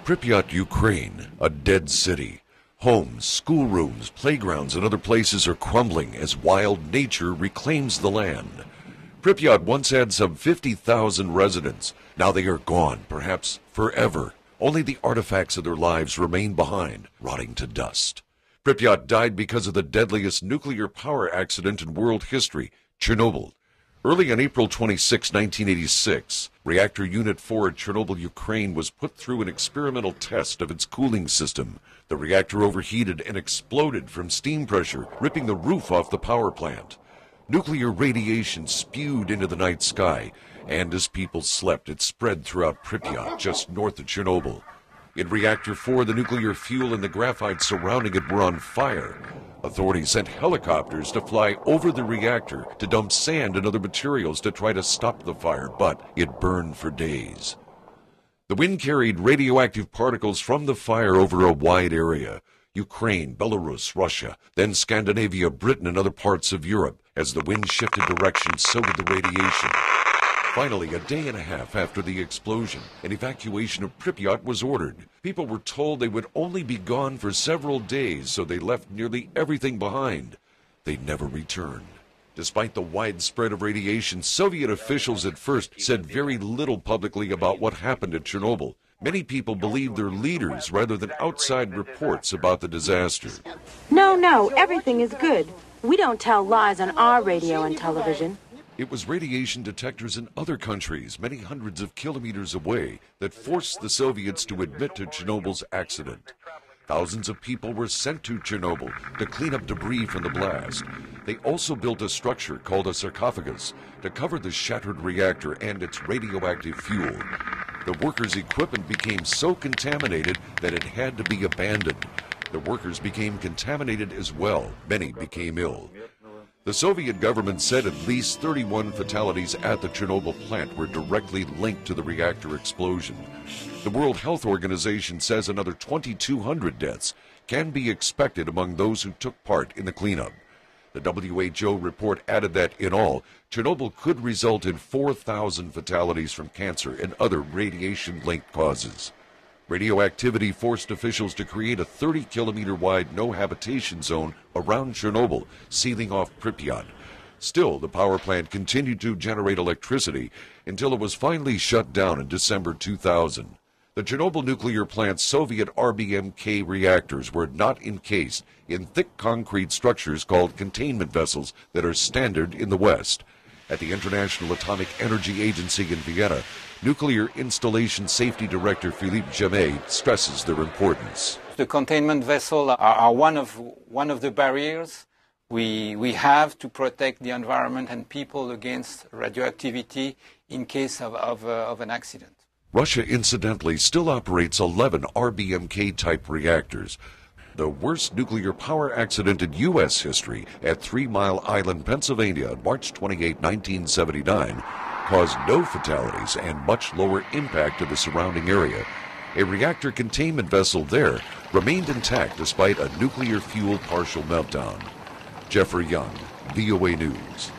Pripyat, Ukraine, a dead city. Homes, schoolrooms, playgrounds, and other places are crumbling as wild nature reclaims the land. Pripyat once had some 50,000 residents. Now they are gone, perhaps forever. Only the artifacts of their lives remain behind, rotting to dust. Pripyat died because of the deadliest nuclear power accident in world history, Chernobyl. Early on April 26, 1986, Reactor Unit 4 at Chernobyl, Ukraine was put through an experimental test of its cooling system. The reactor overheated and exploded from steam pressure, ripping the roof off the power plant. Nuclear radiation spewed into the night sky, and as people slept, it spread throughout Pripyat, just north of Chernobyl. In Reactor 4, the nuclear fuel and the graphite surrounding it were on fire. Authorities sent helicopters to fly over the reactor to dump sand and other materials to try to stop the fire, but it burned for days. The wind carried radioactive particles from the fire over a wide area. Ukraine, Belarus, Russia, then Scandinavia, Britain, and other parts of Europe. As the wind shifted direction, so did the radiation. Finally, a day and a half after the explosion, an evacuation of Pripyat was ordered. People were told they would only be gone for several days, so they left nearly everything behind. They never returned. Despite the widespread of radiation, Soviet officials at first said very little publicly about what happened at Chernobyl. Many people believed their leaders rather than outside reports about the disaster. No, everything is good. We don't tell lies on our radio and television. It was radiation detectors in other countries, many hundreds of kilometers away, that forced the Soviets to admit to Chernobyl's accident. Thousands of people were sent to Chernobyl to clean up debris from the blast. They also built a structure called a sarcophagus to cover the shattered reactor and its radioactive fuel. The workers' equipment became so contaminated that it had to be abandoned. The workers became contaminated as well. Many became ill. The Soviet government said at least 31 fatalities at the Chernobyl plant were directly linked to the reactor explosion. The World Health Organization says another 2,200 deaths can be expected among those who took part in the cleanup. The WHO report added that, in all, Chernobyl could result in 4,000 fatalities from cancer and other radiation-linked causes. Radioactivity forced officials to create a 30-kilometer-wide no-habitation zone around Chernobyl, sealing off Pripyat. Still, the power plant continued to generate electricity until it was finally shut down in December 2000. The Chernobyl nuclear plant's Soviet RBMK reactors were not encased in thick concrete structures called containment vessels that are standard in the West. At the International Atomic Energy Agency in Vienna, Nuclear Installation Safety Director Philippe Jamet stresses their importance. The containment vessels are one of the barriers we have to protect the environment and people against radioactivity in case of an accident. Russia, incidentally, still operates 11 RBMK-type reactors. The worst nuclear power accident in U.S. history at 3 Mile Island, Pennsylvania on March 28, 1979, caused no fatalities and much lower impact to the surrounding area. A reactor containment vessel there remained intact despite a nuclear fuel partial meltdown. Jeffrey Young, VOA News.